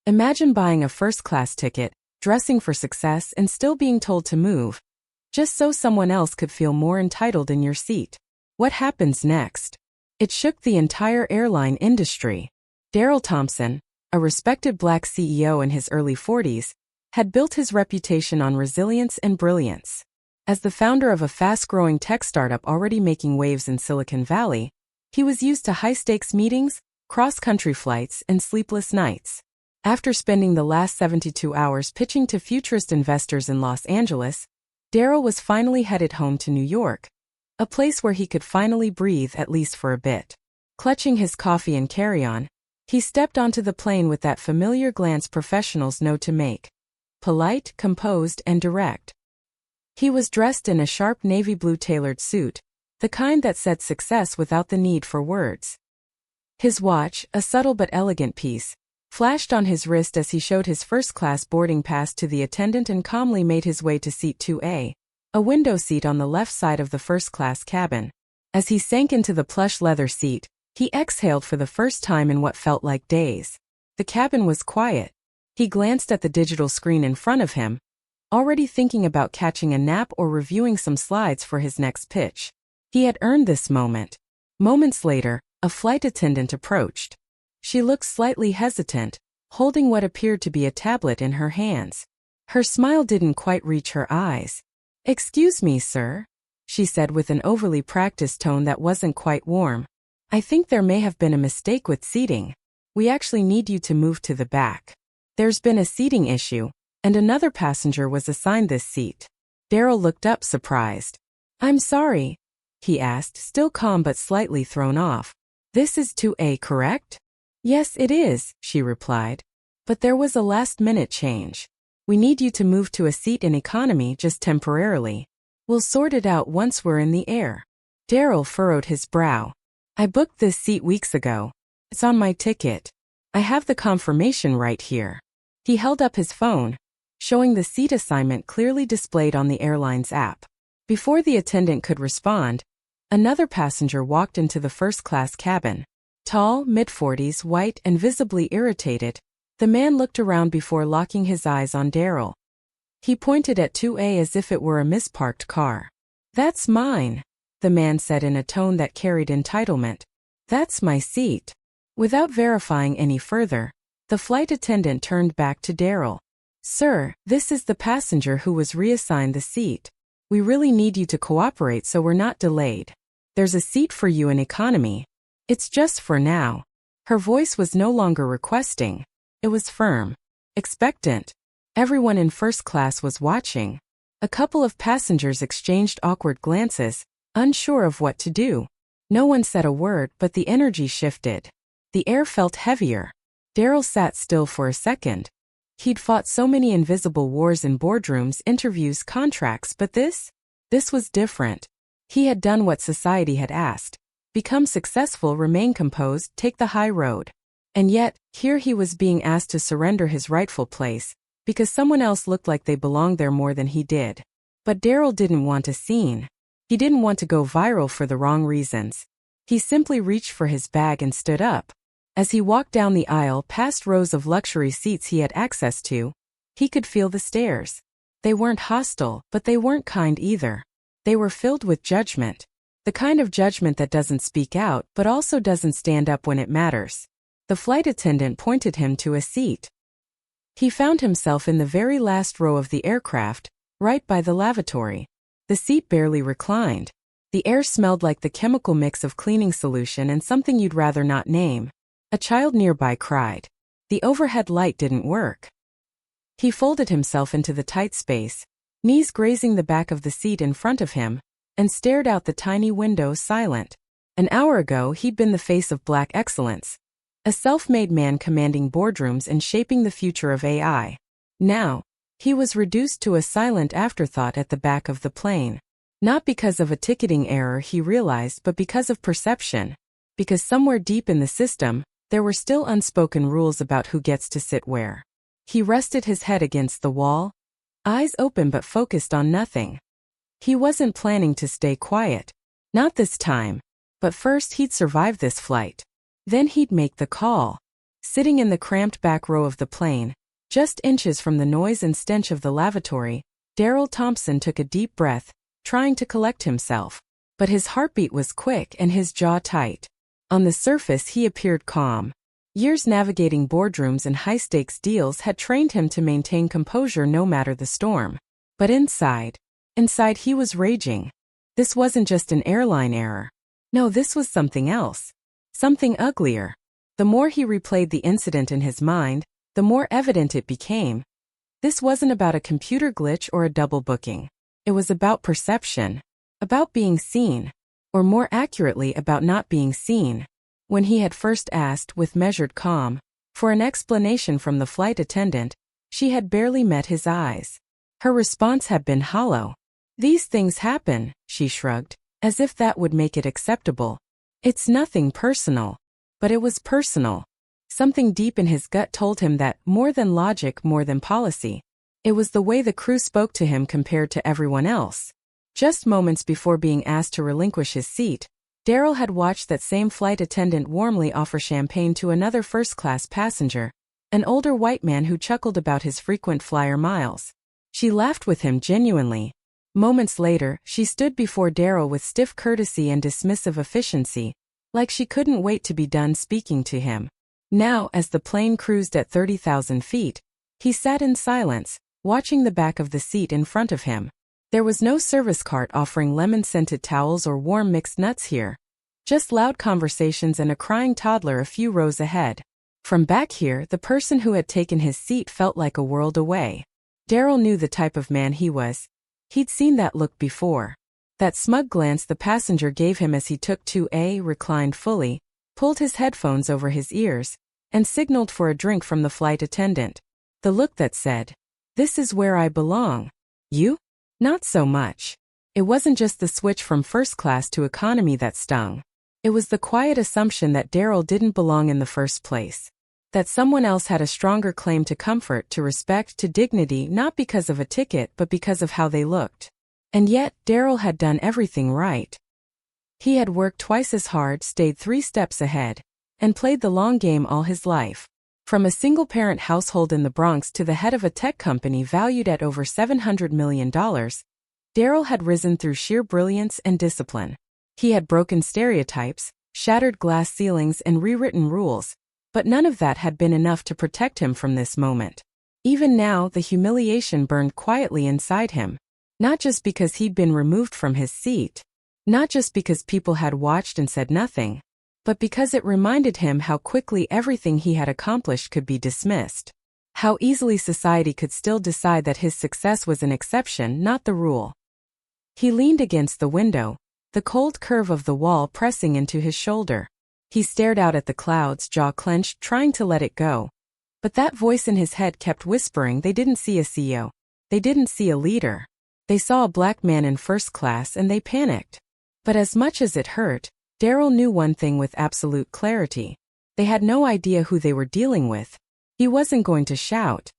Imagine buying a first-class ticket, dressing for success, and still being told to move, just so someone else could feel more entitled in your seat. What happens next? It shook the entire airline industry. Darryl Thompson, a respected Black CEO in his early 40s, had built his reputation on resilience and brilliance. As the founder of a fast-growing tech startup already making waves in Silicon Valley, he was used to high-stakes meetings, cross-country flights, and sleepless nights. After spending the last 72 hours pitching to futurist investors in Los Angeles, Darryl was finally headed home to New York, a place where he could finally breathe at least for a bit. Clutching his coffee and carry-on, he stepped onto the plane with that familiar glance professionals know to make. Polite, composed, and direct. He was dressed in a sharp navy blue tailored suit, the kind that said success without the need for words. His watch, a subtle but elegant piece, flashed on his wrist as he showed his first-class boarding pass to the attendant and calmly made his way to seat 2A, a window seat on the left side of the first-class cabin. As he sank into the plush leather seat, he exhaled for the first time in what felt like days. The cabin was quiet. He glanced at the digital screen in front of him, already thinking about catching a nap or reviewing some slides for his next pitch. He had earned this moment. Moments later, a flight attendant approached. She looked slightly hesitant, holding what appeared to be a tablet in her hands. Her smile didn't quite reach her eyes. "Excuse me, sir," she said with an overly practiced tone that wasn't quite warm. "I think there may have been a mistake with seating. We actually need you to move to the back. There's been a seating issue, and another passenger was assigned this seat." Darryl looked up surprised. "I'm sorry," he asked, still calm but slightly thrown off. "This is 2A, correct?" "Yes, it is," she replied. "But there was a last-minute change. We need you to move to a seat in economy just temporarily. We'll sort it out once we're in the air." Darryl furrowed his brow. "I booked this seat weeks ago. It's on my ticket. I have the confirmation right here." He held up his phone, showing the seat assignment clearly displayed on the airline's app. Before the attendant could respond, another passenger walked into the first-class cabin. Tall, mid-40s, white, and visibly irritated, the man looked around before locking his eyes on Darryl. He pointed at 2A as if it were a misparked car. "That's mine," the man said in a tone that carried entitlement. "That's my seat." Without verifying any further, the flight attendant turned back to Darryl. "Sir, this is the passenger who was reassigned the seat. We really need you to cooperate so we're not delayed. There's a seat for you in economy. It's just for now." Her voice was no longer requesting. It was firm, expectant. Everyone in first class was watching. A couple of passengers exchanged awkward glances, unsure of what to do. No one said a word, but the energy shifted. The air felt heavier. Darryl sat still for a second. He'd fought so many invisible wars in boardrooms, interviews, contracts, but this was different. He had done what society had asked. Become successful, remain composed, take the high road. And yet, here he was being asked to surrender his rightful place, because someone else looked like they belonged there more than he did. But Darryl didn't want a scene. He didn't want to go viral for the wrong reasons. He simply reached for his bag and stood up. As he walked down the aisle past rows of luxury seats he had access to, he could feel the stares. They weren't hostile, but they weren't kind either. They were filled with judgment. The kind of judgment that doesn't speak out but also doesn't stand up when it matters. The flight attendant pointed him to a seat. He found himself in the very last row of the aircraft, right by the lavatory. The seat barely reclined. The air smelled like the chemical mix of cleaning solution and something you'd rather not name. A child nearby cried. The overhead light didn't work. He folded himself into the tight space, knees grazing the back of the seat in front of him, and stared out the tiny window silent. An hour ago he'd been the face of Black excellence, a self-made man commanding boardrooms and shaping the future of AI. Now, he was reduced to a silent afterthought at the back of the plane. Not because of a ticketing error, he realized, but because of perception. Because somewhere deep in the system, there were still unspoken rules about who gets to sit where. He rested his head against the wall, eyes open but focused on nothing. He wasn't planning to stay quiet. Not this time. But first he'd survive this flight. Then he'd make the call. Sitting in the cramped back row of the plane, just inches from the noise and stench of the lavatory, Darryl Thompson took a deep breath, trying to collect himself. But his heartbeat was quick and his jaw tight. On the surface he appeared calm. Years navigating boardrooms and high-stakes deals had trained him to maintain composure no matter the storm. But inside he was raging. This wasn't just an airline error. No, this was something else. Something uglier. The more he replayed the incident in his mind, the more evident it became. This wasn't about a computer glitch or a double booking. It was about perception. About being seen. Or more accurately, about not being seen. When he had first asked, with measured calm, for an explanation from the flight attendant, she had barely met his eyes. Her response had been hollow. "These things happen," she shrugged, as if that would make it acceptable. "It's nothing personal." But it was personal. Something deep in his gut told him that, more than logic, more than policy, it was the way the crew spoke to him compared to everyone else. Just moments before being asked to relinquish his seat, Darryl had watched that same flight attendant warmly offer champagne to another first-class passenger, an older white man who chuckled about his frequent flyer miles. She laughed with him genuinely. Moments later, she stood before Darryl with stiff courtesy and dismissive efficiency, like she couldn't wait to be done speaking to him. Now, as the plane cruised at 30,000 feet, he sat in silence, watching the back of the seat in front of him. There was no service cart offering lemon-scented towels or warm mixed nuts here. Just loud conversations and a crying toddler a few rows ahead. From back here, the person who had taken his seat felt like a world away. Darryl knew the type of man he was. He'd seen that look before. That smug glance the passenger gave him as he took 2A, reclined fully, pulled his headphones over his ears, and signaled for a drink from the flight attendant. The look that said, "This is where I belong. You?" Not so much. It wasn't just the switch from first class to economy that stung. It was the quiet assumption that Darryl didn't belong in the first place. That someone else had a stronger claim to comfort, to respect, to dignity, not because of a ticket but because of how they looked. And yet, Darryl had done everything right. He had worked twice as hard, stayed 3 steps ahead, and played the long game all his life. From a single-parent household in the Bronx to the head of a tech company valued at over $700 million, Darryl had risen through sheer brilliance and discipline. He had broken stereotypes, shattered glass ceilings, and rewritten rules, but none of that had been enough to protect him from this moment. Even now, the humiliation burned quietly inside him. Not just because he'd been removed from his seat. Not just because people had watched and said nothing. But because it reminded him how quickly everything he had accomplished could be dismissed. How easily society could still decide that his success was an exception, not the rule. He leaned against the window, the cold curve of the wall pressing into his shoulder. He stared out at the clouds, jaw clenched, trying to let it go. But that voice in his head kept whispering they didn't see a CEO. They didn't see a leader. They saw a black man in first class and they panicked. But as much as it hurt, Darryl knew one thing with absolute clarity. They had no idea who they were dealing with. He wasn't going to shout.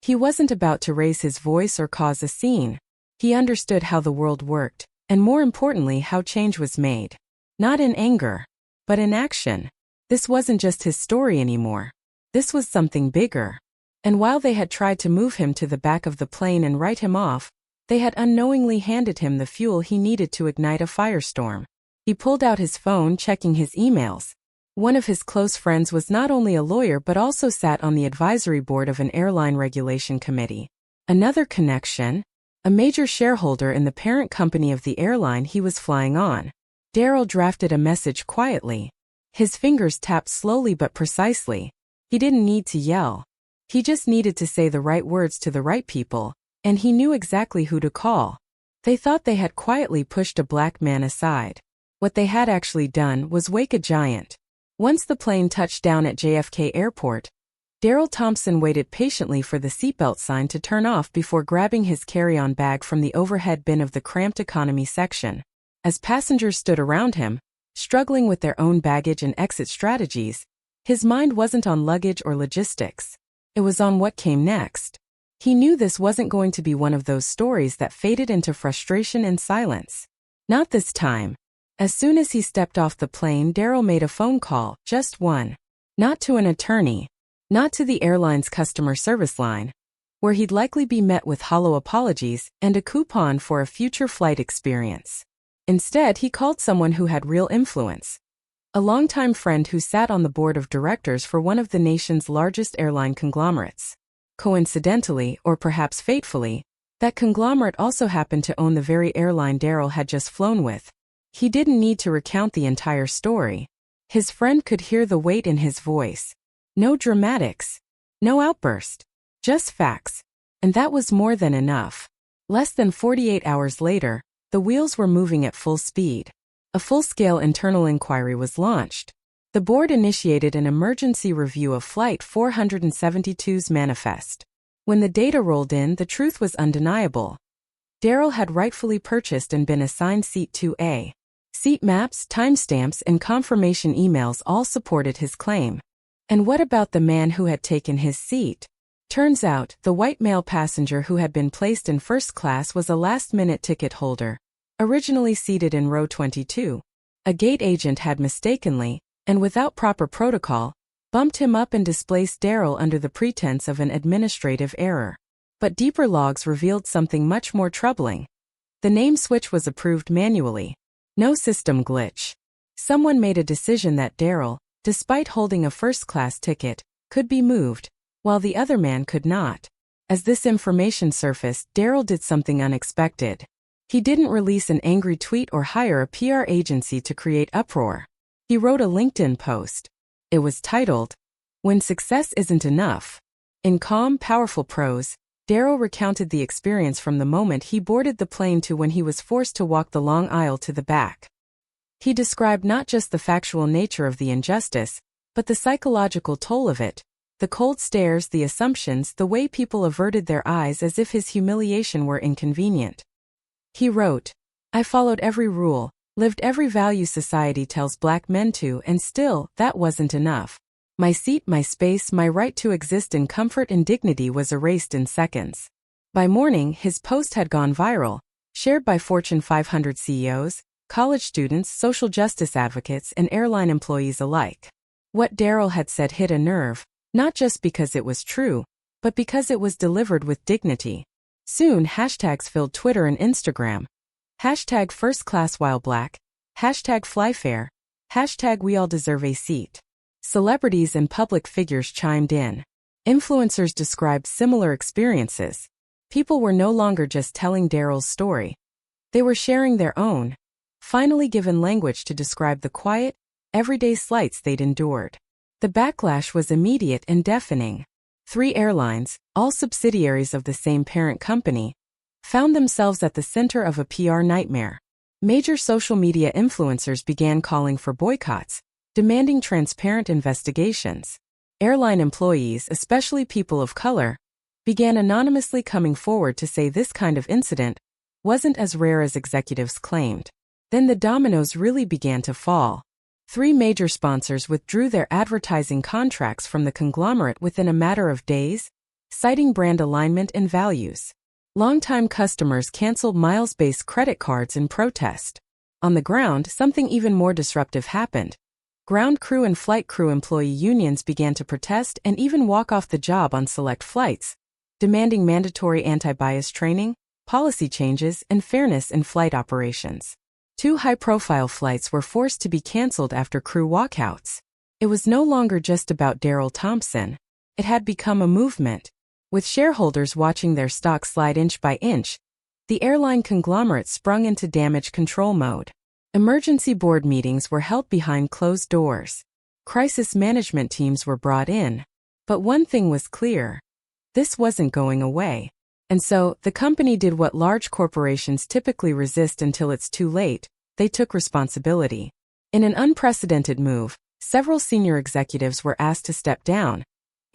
He wasn't about to raise his voice or cause a scene. He understood how the world worked, and more importantly how change was made. Not in anger, but in action. This wasn't just his story anymore. This was something bigger. And while they had tried to move him to the back of the plane and write him off, they had unknowingly handed him the fuel he needed to ignite a firestorm. He pulled out his phone, checking his emails. One of his close friends was not only a lawyer but also sat on the advisory board of an airline regulation committee. Another connection, a major shareholder in the parent company of the airline he was flying on. Darryl drafted a message quietly. His fingers tapped slowly but precisely. He didn't need to yell. He just needed to say the right words to the right people, and he knew exactly who to call. They thought they had quietly pushed a black man aside. What they had actually done was wake a giant. Once the plane touched down at JFK Airport, Darryl Thompson waited patiently for the seatbelt sign to turn off before grabbing his carry-on bag from the overhead bin of the cramped economy section. As passengers stood around him, struggling with their own baggage and exit strategies, his mind wasn't on luggage or logistics. It was on what came next. He knew this wasn't going to be one of those stories that faded into frustration and silence. Not this time. As soon as he stepped off the plane, Darryl made a phone call, just one. Not to an attorney. Not to the airline's customer service line, where he'd likely be met with hollow apologies and a coupon for a future flight experience. Instead, he called someone who had real influence. A longtime friend who sat on the board of directors for one of the nation's largest airline conglomerates. Coincidentally, or perhaps fatefully, that conglomerate also happened to own the very airline Darryl had just flown with. He didn't need to recount the entire story. His friend could hear the weight in his voice. No dramatics. No outburst. Just facts. And that was more than enough. Less than 48 hours later, the wheels were moving at full speed. A full-scale internal inquiry was launched. The board initiated an emergency review of Flight 472's manifest. When the data rolled in, the truth was undeniable. Darryl had rightfully purchased and been assigned Seat 2A. Seat maps, timestamps, and confirmation emails all supported his claim. And what about the man who had taken his seat? Turns out, the white male passenger who had been placed in first class was a last-minute ticket holder, originally seated in row 22. A gate agent had mistakenly, and without proper protocol, bumped him up and displaced Darryl under the pretense of an administrative error. But deeper logs revealed something much more troubling. The name switch was approved manually. No system glitch. Someone made a decision that Darryl, despite holding a first-class ticket, could be moved, while the other man could not. As this information surfaced, Darryl did something unexpected. He didn't release an angry tweet or hire a PR agency to create uproar. He wrote a LinkedIn post. It was titled, "When Success Isn't Enough." In calm, powerful prose, Darryl recounted the experience from the moment he boarded the plane to when he was forced to walk the long aisle to the back. He described not just the factual nature of the injustice, but the psychological toll of it, the cold stares, the assumptions, the way people averted their eyes as if his humiliation were inconvenient. He wrote, "I followed every rule, lived every value society tells black men to, and still, that wasn't enough. My seat, my space, my right to exist in comfort and dignity was erased in seconds." By morning, his post had gone viral, shared by Fortune 500 CEOs, college students, social justice advocates, and airline employees alike. What Darryl had said hit a nerve, not just because it was true, but because it was delivered with dignity. Soon, hashtags filled Twitter and Instagram. Hashtag first class while black. Hashtag flyfair. Hashtag we all deserve a seat. Celebrities and public figures chimed in. Influencers described similar experiences. People were no longer just telling Darryl's story. They were sharing their own, finally given language to describe the quiet, everyday slights they'd endured. The backlash was immediate and deafening. 3 airlines, all subsidiaries of the same parent company, found themselves at the center of a PR nightmare. Major social media influencers began calling for boycotts, demanding transparent investigations. Airline employees, especially people of color, began anonymously coming forward to say this kind of incident wasn't as rare as executives claimed. Then the dominoes really began to fall. 3 major sponsors withdrew their advertising contracts from the conglomerate within a matter of days, citing brand alignment and values. Longtime customers canceled miles-based credit cards in protest. On the ground, something even more disruptive happened. Ground crew and flight crew employee unions began to protest and even walk off the job on select flights, demanding mandatory anti-bias training, policy changes, and fairness in flight operations. 2 high-profile flights were forced to be canceled after crew walkouts. It was no longer just about Darryl Thompson. It had become a movement. With shareholders watching their stock slide inch by inch, the airline conglomerate sprung into damage control mode. Emergency board meetings were held behind closed doors. Crisis management teams were brought in. But one thing was clear. This wasn't going away. And so, the company did what large corporations typically resist until it's too late. They took responsibility. In an unprecedented move, several senior executives were asked to step down,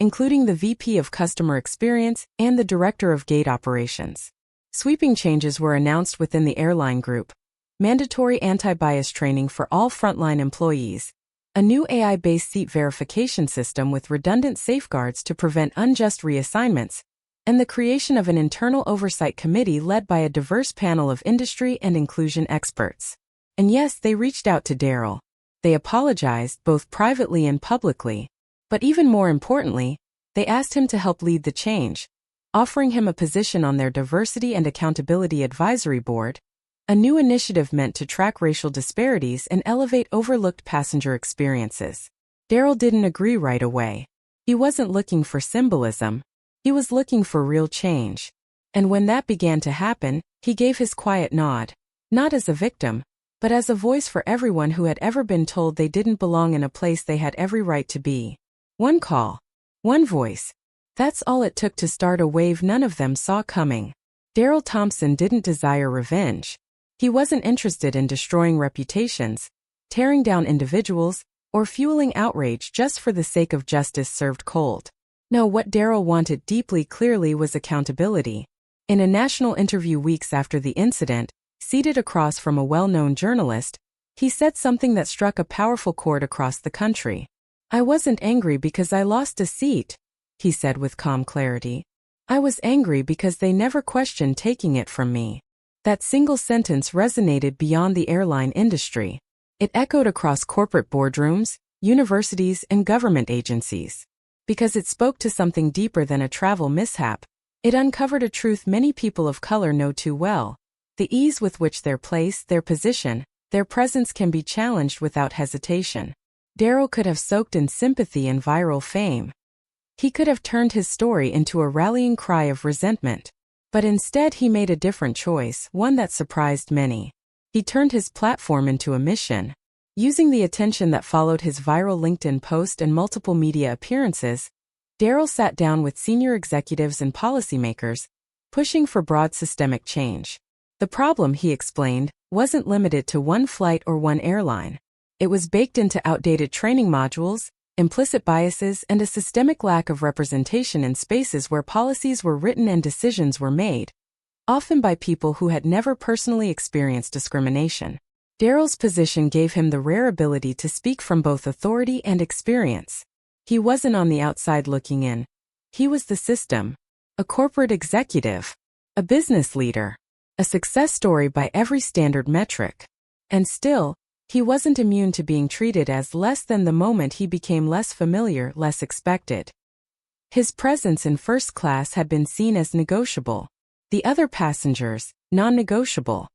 including the VP of Customer Experience and the Director of Gate Operations. Sweeping changes were announced within the airline group. Mandatory anti-bias training for all frontline employees. A new AI-based seat verification system with redundant safeguards to prevent unjust reassignments, and the creation of an internal oversight committee led by a diverse panel of industry and inclusion experts. And yes, they reached out to Darryl. They apologized, both privately and publicly. But even more importantly, they asked him to help lead the change, offering him a position on their Diversity and Accountability Advisory Board, a new initiative meant to track racial disparities and elevate overlooked passenger experiences. Darryl didn't agree right away. He wasn't looking for symbolism. He was looking for real change. And when that began to happen, he gave his quiet nod, not as a victim, but as a voice for everyone who had ever been told they didn't belong in a place they had every right to be. One call, one voice. That's all it took to start a wave none of them saw coming. Darryl Thompson didn't desire revenge. He wasn't interested in destroying reputations, tearing down individuals, or fueling outrage just for the sake of justice served cold. No, what Darryl wanted deeply clearly was accountability. In a national interview weeks after the incident, seated across from a well-known journalist, he said something that struck a powerful chord across the country. "I wasn't angry because I lost a seat," he said with calm clarity. "I was angry because they never questioned taking it from me." That single sentence resonated beyond the airline industry. It echoed across corporate boardrooms, universities, and government agencies. Because it spoke to something deeper than a travel mishap, it uncovered a truth many people of color know too well: the ease with which their place, their position, their presence can be challenged without hesitation. Darryl could have soaked in sympathy and viral fame. He could have turned his story into a rallying cry of resentment. But instead he made a different choice, one that surprised many. He turned his platform into a mission. Using the attention that followed his viral LinkedIn post and multiple media appearances, Darryl sat down with senior executives and policymakers, pushing for broad systemic change. The problem, he explained, wasn't limited to one flight or one airline. It was baked into outdated training modules, implicit biases, and a systemic lack of representation in spaces where policies were written and decisions were made, often by people who had never personally experienced discrimination. Darryl's position gave him the rare ability to speak from both authority and experience. He wasn't on the outside looking in. He was the system, a corporate executive, a business leader, a success story by every standard metric. And still, he wasn't immune to being treated as less than the moment he became less familiar, less expected. His presence in first class had been seen as negotiable. The other passengers, non-negotiable.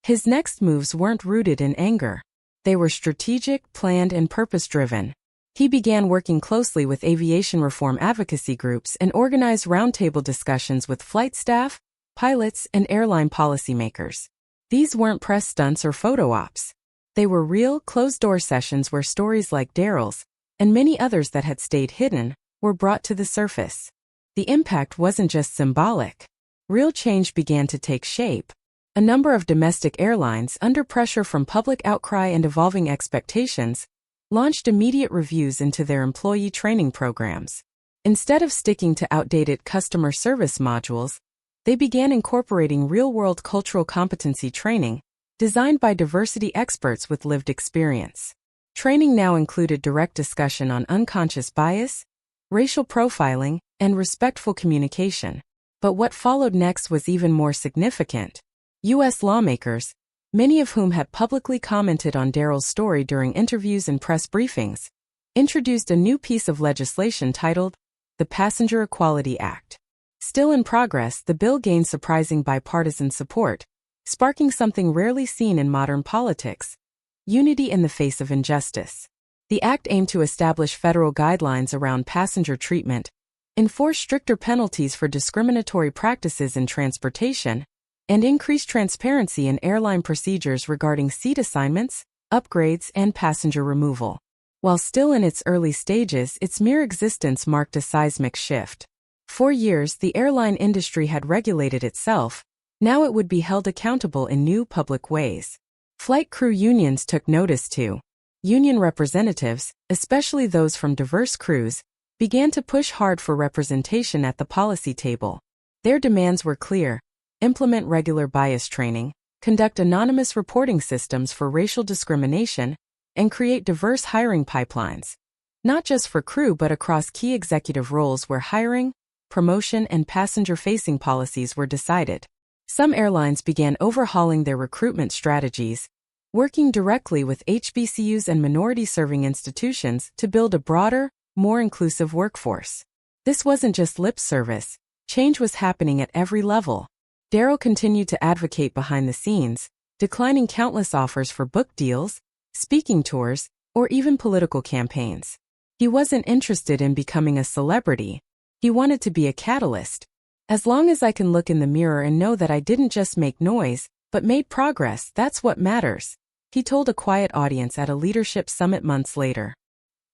His next moves weren't rooted in anger. They were strategic, planned, and purpose-driven. He began working closely with aviation reform advocacy groups and organized roundtable discussions with flight staff, pilots, and airline policymakers. These weren't press stunts or photo ops. They were real, closed-door sessions where stories like Darryl's, and many others that had stayed hidden, were brought to the surface. The impact wasn't just symbolic. Real change began to take shape. A number of domestic airlines, under pressure from public outcry and evolving expectations, launched immediate reviews into their employee training programs. Instead of sticking to outdated customer service modules, they began incorporating real-world cultural competency training, designed by diversity experts with lived experience. Training now included direct discussion on unconscious bias, racial profiling, and respectful communication. But what followed next was even more significant. U.S. lawmakers, many of whom had publicly commented on Darryl's story during interviews and press briefings, introduced a new piece of legislation titled the Passenger Equality Act. Still in progress, the bill gained surprising bipartisan support, sparking something rarely seen in modern politics: unity in the face of injustice. The act aimed to establish federal guidelines around passenger treatment, enforce stricter penalties for discriminatory practices in transportation, and increase transparency in airline procedures regarding seat assignments, upgrades, and passenger removal. While still in its early stages, its mere existence marked a seismic shift. For years, the airline industry had regulated itself. Now it would be held accountable in new public ways. Flight crew unions took notice too. Union representatives, especially those from diverse crews, began to push hard for representation at the policy table. Their demands were clear: implement regular bias training, conduct anonymous reporting systems for racial discrimination, and create diverse hiring pipelines, not just for crew but across key executive roles where hiring, promotion, and passenger-facing policies were decided. Some airlines began overhauling their recruitment strategies, working directly with HBCUs and minority-serving institutions to build a broader, more inclusive workforce. This wasn't just lip service. Change was happening at every level. Darryl continued to advocate behind the scenes, declining countless offers for book deals, speaking tours, or even political campaigns. He wasn't interested in becoming a celebrity. He wanted to be a catalyst. As long as I can look in the mirror and know that I didn't just make noise, but made progress, that's what matters, he told a quiet audience at a leadership summit months later.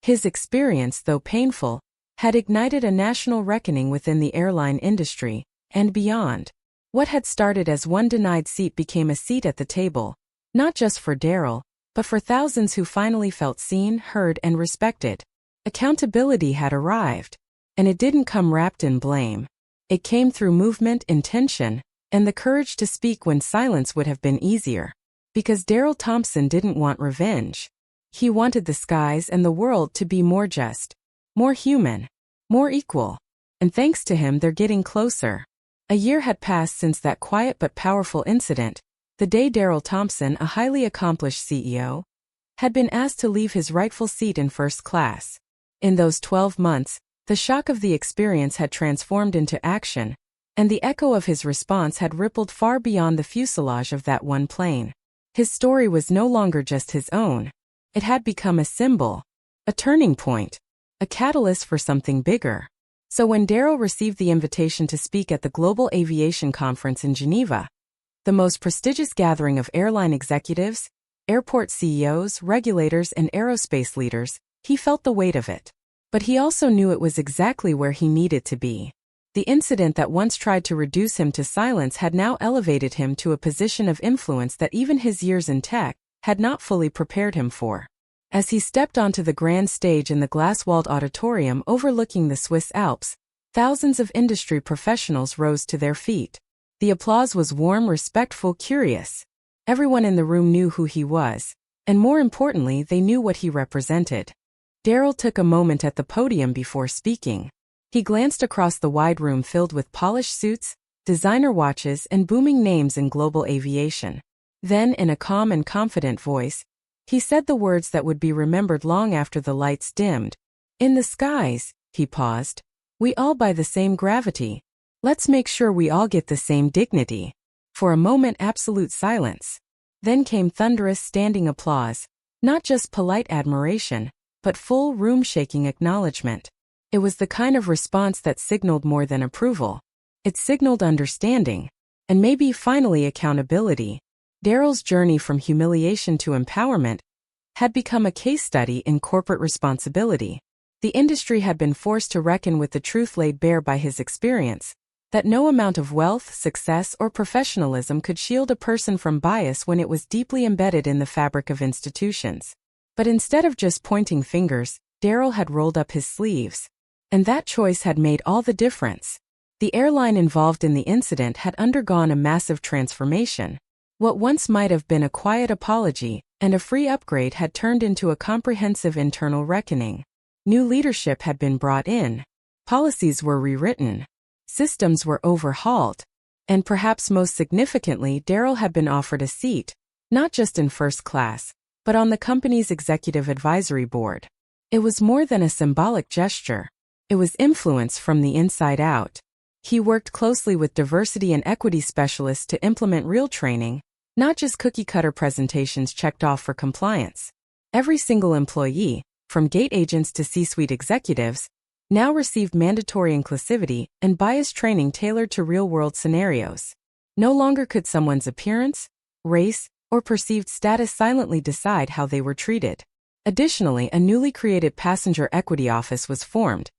His experience, though painful, had ignited a national reckoning within the airline industry and beyond. What had started as one denied seat became a seat at the table, not just for Darryl, but for thousands who finally felt seen, heard, and respected. Accountability had arrived, and it didn't come wrapped in blame. It came through movement, intention, and the courage to speak when silence would have been easier. Because Darryl Thompson didn't want revenge. He wanted the skies and the world to be more just, more human, more equal. And thanks to him, they're getting closer. A year had passed since that quiet but powerful incident, the day Darryl Thompson, a highly accomplished CEO, had been asked to leave his rightful seat in first class. In those 12 months, the shock of the experience had transformed into action, and the echo of his response had rippled far beyond the fuselage of that one plane. His story was no longer just his own. It had become a symbol, a turning point, a catalyst for something bigger. So when Darryl received the invitation to speak at the Global Aviation Conference in Geneva, the most prestigious gathering of airline executives, airport CEOs, regulators, and aerospace leaders, he felt the weight of it. But he also knew it was exactly where he needed to be. The incident that once tried to reduce him to silence had now elevated him to a position of influence that even his years in tech had not fully prepared him for. As he stepped onto the grand stage in the glass-walled auditorium overlooking the Swiss Alps, thousands of industry professionals rose to their feet. The applause was warm, respectful, curious. Everyone in the room knew who he was, and more importantly, they knew what he represented. Darryl took a moment at the podium before speaking. He glanced across the wide room filled with polished suits, designer watches, and booming names in global aviation. Then, in a calm and confident voice, he said the words that would be remembered long after the lights dimmed. In the skies, he paused, we all by the same gravity. Let's make sure we all get the same dignity. For a moment, absolute silence. Then came thunderous standing applause, not just polite admiration, but full room-shaking acknowledgement. It was the kind of response that signaled more than approval. It signaled understanding, and maybe finally accountability. Darryl's journey from humiliation to empowerment had become a case study in corporate responsibility. The industry had been forced to reckon with the truth laid bare by his experience, that no amount of wealth, success, or professionalism could shield a person from bias when it was deeply embedded in the fabric of institutions. But instead of just pointing fingers, Darryl had rolled up his sleeves. And that choice had made all the difference. The airline involved in the incident had undergone a massive transformation. What once might have been a quiet apology and a free upgrade had turned into a comprehensive internal reckoning. New leadership had been brought in. Policies were rewritten. Systems were overhauled. And perhaps most significantly, Darryl had been offered a seat, not just in first class, but on the company's executive advisory board. It was more than a symbolic gesture. It was influence from the inside out. He worked closely with diversity and equity specialists to implement real training, not just cookie-cutter presentations checked off for compliance. Every single employee, from gate agents to C-suite executives, now received mandatory inclusivity and bias training tailored to real-world scenarios. No longer could someone's appearance, race, or perceived status silently decide how they were treated. Additionally, a newly created passenger equity office was formed,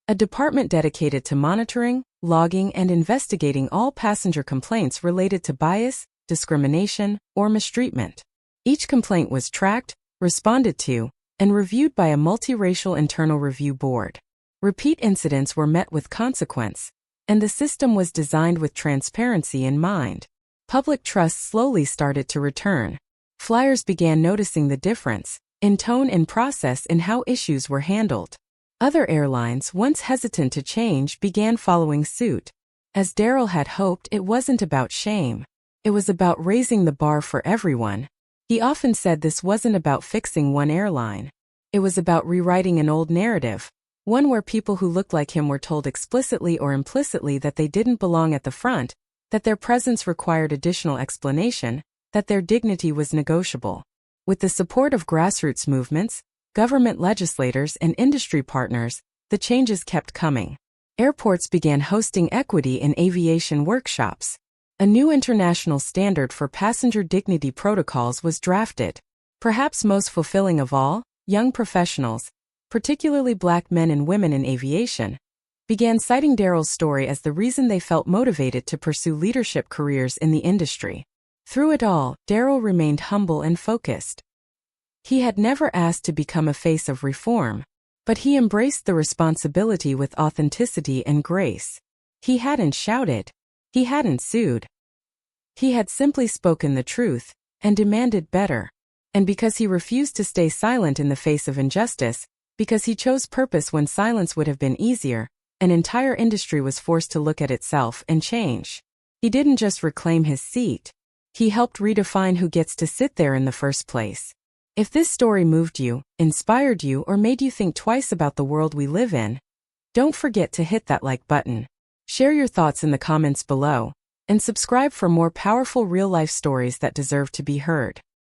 a department dedicated to monitoring, logging, and investigating all passenger complaints related to bias, discrimination, or mistreatment. Each complaint was tracked, responded to, and reviewed by a multiracial internal review board. Repeat incidents were met with consequence, and the system was designed with transparency in mind. Public trust slowly started to return. Flyers began noticing the difference in tone and process in how issues were handled. Other airlines, once hesitant to change, began following suit. As Darryl had hoped, it wasn't about shame. It was about raising the bar for everyone. He often said this wasn't about fixing one airline. It was about rewriting an old narrative, One where people who looked like him were told explicitly or implicitly that they didn't belong at the front, that their presence required additional explanation, that their dignity was negotiable. With the support of grassroots movements, government legislators, and industry partners, the changes kept coming. Airports began hosting equity in aviation workshops. A new international standard for passenger dignity protocols was drafted. Perhaps most fulfilling of all, young professionals, particularly Black men and women in aviation, began citing Darryl's story as the reason they felt motivated to pursue leadership careers in the industry. Through it all, Darryl remained humble and focused. He had never asked to become a face of reform, but he embraced the responsibility with authenticity and grace. He hadn't shouted. He hadn't sued. He had simply spoken the truth and demanded better. And because he refused to stay silent in the face of injustice, because he chose purpose when silence would have been easier, an entire industry was forced to look at itself and change. He didn't just reclaim his seat. He helped redefine who gets to sit there in the first place. If this story moved you, inspired you, or made you think twice about the world we live in, don't forget to hit that like button. Share your thoughts in the comments below, and subscribe for more powerful real-life stories that deserve to be heard.